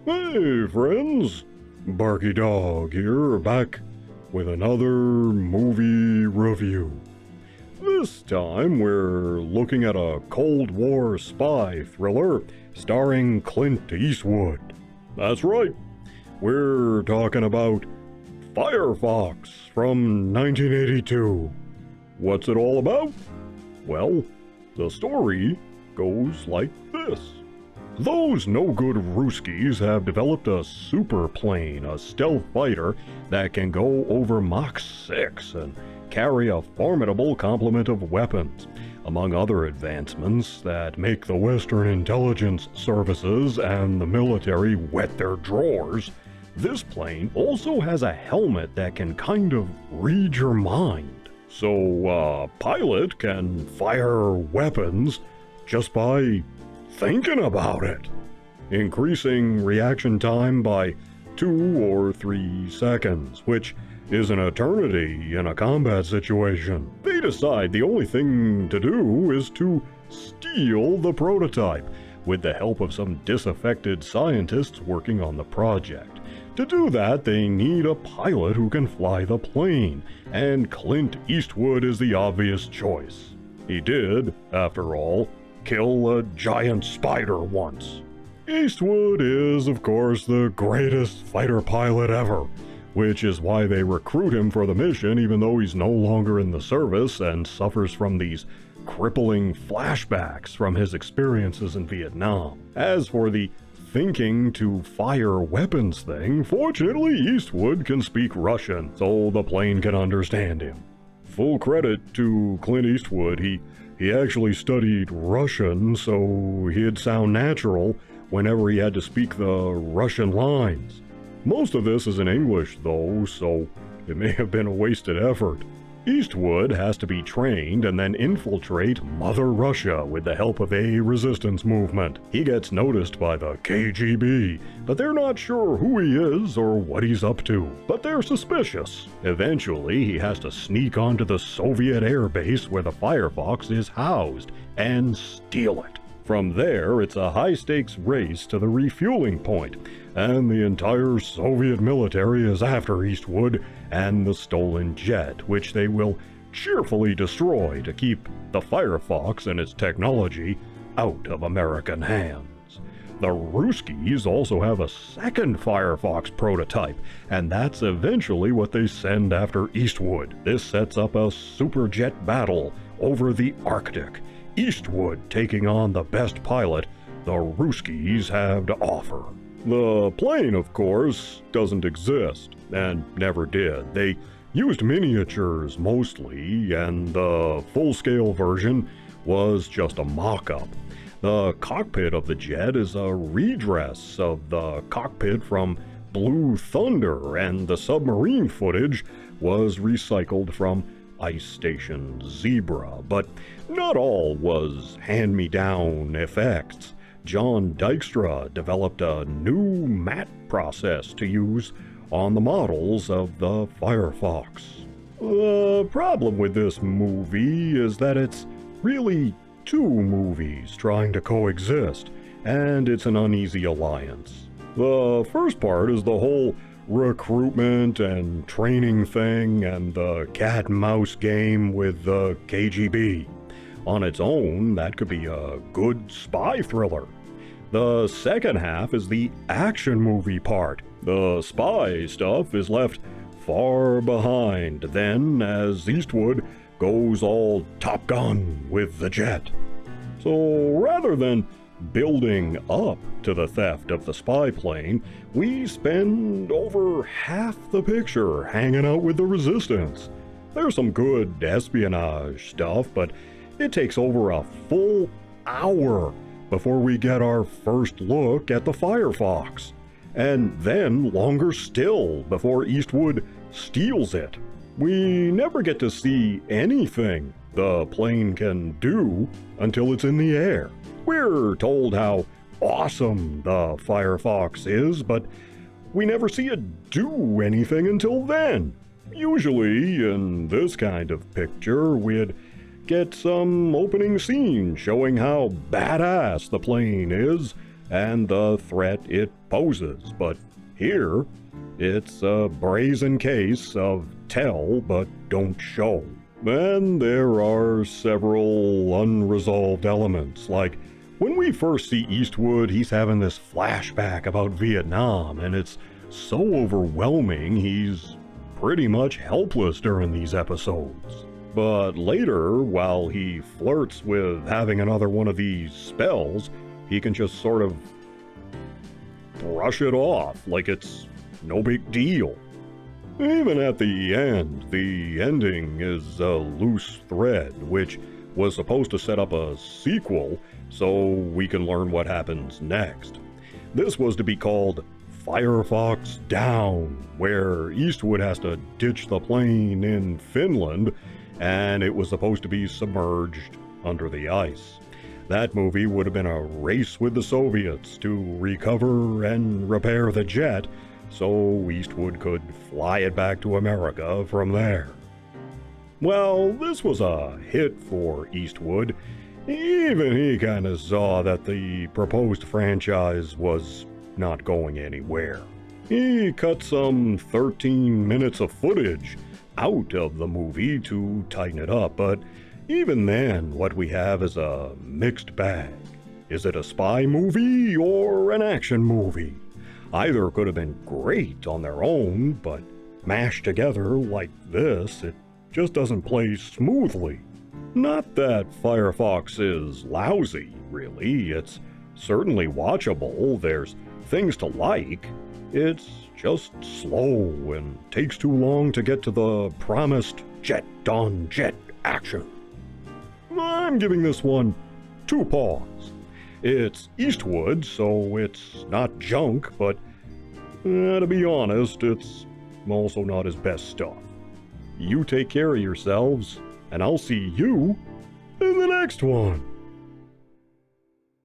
Hey friends, Barky Dog here, back with another movie review. This time we're looking at a Cold War spy thriller starring Clint Eastwood. That's right, we're talking about Firefox from 1982. What's it all about? Well, the story goes like this. Those no-good Ruskies have developed a super plane, a stealth fighter that can go over Mach 6 and carry a formidable complement of weapons, among other advancements that make the Western intelligence services and the military wet their drawers. This plane also has a helmet that can kind of read your mind. So a pilot can fire weapons just by thinking about it, increasing reaction time by 2 or 3 seconds, which is an eternity in a combat situation. They decide the only thing to do is to steal the prototype, with the help of some disaffected scientists working on the project. To do that, they need a pilot who can fly the plane, and Clint Eastwood is the obvious choice. He did, after all, kill a giant spider once. Eastwood is, of course, the greatest fighter pilot ever, which is why they recruit him for the mission even though he's no longer in the service and suffers from these crippling flashbacks from his experiences in Vietnam. As for the thinking to fire weapons thing, fortunately Eastwood can speak Russian, so the plane can understand him. Full credit to Clint Eastwood, he actually studied Russian, so he'd sound natural whenever he had to speak the Russian lines. Most of this is in English, though, so it may have been a wasted effort. Eastwood has to be trained and then infiltrate Mother Russia with the help of a resistance movement. He gets noticed by the KGB, but they're not sure who he is or what he's up to. But they're suspicious. Eventually, he has to sneak onto the Soviet air base where the Firefox is housed and steal it. From there, it's a high-stakes race to the refueling point, and the entire Soviet military is after Eastwood and the stolen jet, which they will cheerfully destroy to keep the Firefox and its technology out of American hands. The Ruskies also have a second Firefox prototype, and that's eventually what they send after Eastwood. This sets up a superjet battle over the Arctic, Eastwood taking on the best pilot the Ruskies have to offer. The plane, of course, doesn't exist, and never did. They used miniatures mostly, and the full-scale version was just a mock-up. The cockpit of the jet is a redress of the cockpit from Blue Thunder, and the submarine footage was recycled from Ice Station Zebra, but not all was hand-me-down effects. John Dykstra developed a new matte process to use on the models of the Firefox. The problem with this movie is that it's really two movies trying to coexist, and it's an uneasy alliance. The first part is the whole recruitment and training thing and the cat and mouse game with the KGB. On its own, that could be a good spy thriller. The second half is the action movie part. The spy stuff is left far behind then as Eastwood goes all Top Gun with the jet. So rather than building up to the theft of the spy plane, we spend over half the picture hanging out with the resistance. There's some good espionage stuff, but it takes over a full hour before we get our first look at the Firefox, and then longer still before Eastwood steals it. We never get to see anything the plane can do until it's in the air. We're told how awesome the Firefox is, but we never see it do anything until then. Usually, in this kind of picture, we'd get some opening scene showing how badass the plane is, and the threat it poses. But here, it's a brazen case of tell but don't show. And there are several unresolved elements, like when we first see Eastwood, he's having this flashback about Vietnam, and it's so overwhelming he's pretty much helpless during these episodes. But later, while he flirts with having another one of these spells, he can just sort of brush it off like it's no big deal. Even at the end, the ending is a loose thread, which was supposed to set up a sequel so we can learn what happens next. This was to be called Firefox Down, where Eastwood has to ditch the plane in Finland, and it was supposed to be submerged under the ice. That movie would have been a race with the Soviets to recover and repair the jet, so Eastwood could fly it back to America from there. Well, this was a hit for Eastwood. Even he kind of saw that the proposed franchise was not going anywhere. He cut some 13 minutes of footage out of the movie to tighten it up, but even then, what we have is a mixed bag. Is it a spy movie or an action movie? Either could have been great on their own, but mashed together like this, it just doesn't play smoothly. Not that Firefox is lousy, really. It's certainly watchable. There's things to like. It's just slow and takes too long to get to the promised jet-on-jet action. I'm giving this one 2 paws. It's Eastwood, so it's not junk, but to be honest, it's also not his best stuff. You take care of yourselves, and I'll see you in the next one.